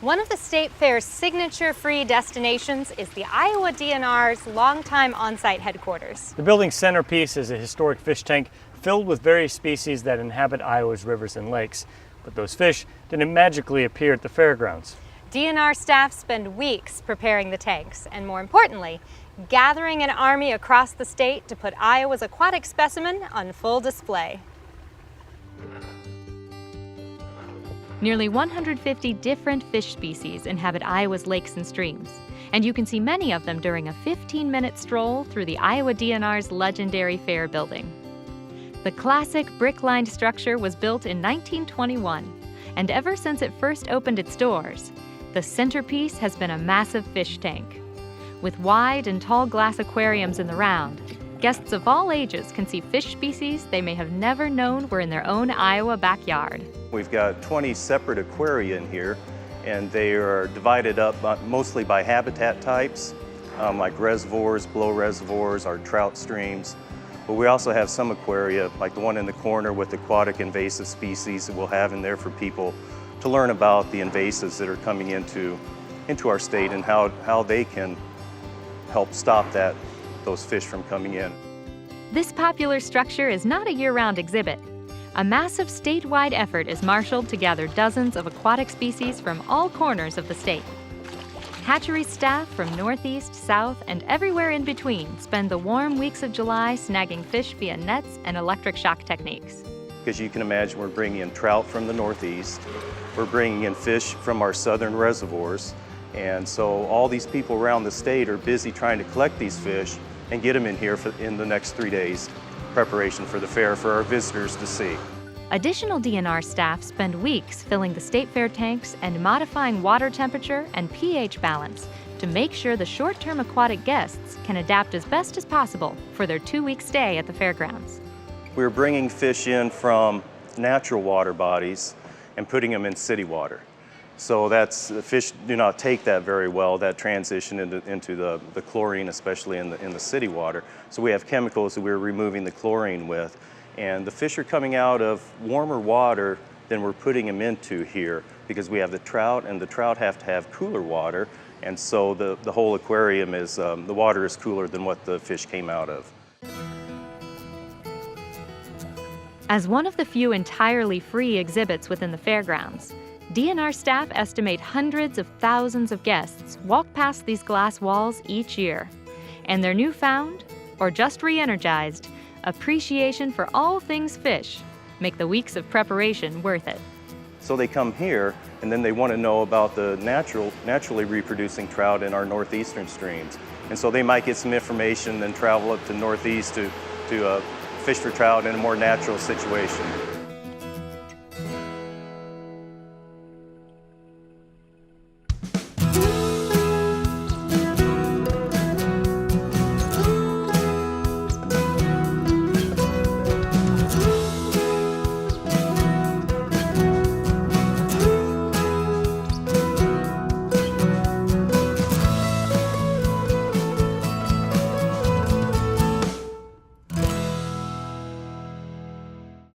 One of the State Fair's signature free destinations is the Iowa DNR's longtime on-site headquarters. The building's centerpiece is a historic fish tank filled with various species that inhabit Iowa's rivers and lakes. But those fish didn't magically appear at the fairgrounds. DNR staff spend weeks preparing the tanks, and more importantly, gathering an army across the state to put Iowa's aquatic specimen on full display. Nearly 150 different fish species inhabit Iowa's lakes and streams, and you can see many of them during a 15-minute stroll through the Iowa DNR's legendary fair building. The classic brick-lined structure was built in 1921, and ever since it first opened its doors, the centerpiece has been a massive fish tank. With wide and tall glass aquariums in the round, guests of all ages can see fish species they may have never known were in their own Iowa backyard. We've got 20 separate aquaria in here, and they are divided up mostly by habitat types, like reservoirs, below reservoirs, our trout streams. But we also have some aquaria, like the one in the corner with aquatic invasive species that we'll have in there for people to learn about the invasives that are coming into our state and how they can help stop those fish from coming in. This popular structure is not a year-round exhibit. A massive statewide effort is marshaled to gather dozens of aquatic species from all corners of the state. Hatchery staff from Northeast, South, and everywhere in between spend the warm weeks of July snagging fish via nets and electric shock techniques. Because you can imagine we're bringing in trout from the Northeast, we're bringing in fish from our southern reservoirs, and so all these people around the state are busy trying to collect these fish and get them in here in the next 3 days, preparation for the fair for our visitors to see. Additional DNR staff spend weeks filling the State Fair tanks and modifying water temperature and pH balance to make sure the short-term aquatic guests can adapt as best as possible for their 2-week stay at the fairgrounds. We're bringing fish in from natural water bodies and putting them in city water. So the fish do not take that very well, that transition into the chlorine, especially in the city water. So we have chemicals that we're removing the chlorine with. And the fish are coming out of warmer water than we're putting them into here because we have the trout, and the trout have to have cooler water. And so the whole aquarium is, the water is cooler than what the fish came out of. As one of the few entirely free exhibits within the fairgrounds, DNR staff estimate hundreds of thousands of guests walk past these glass walls each year. And their newfound, or just re-energized, appreciation for all things fish make the weeks of preparation worth it. So they come here, and then they want to know about the naturally reproducing trout in our northeastern streams. And so they might get some information, then travel up to northeast to fish for trout in a more natural situation.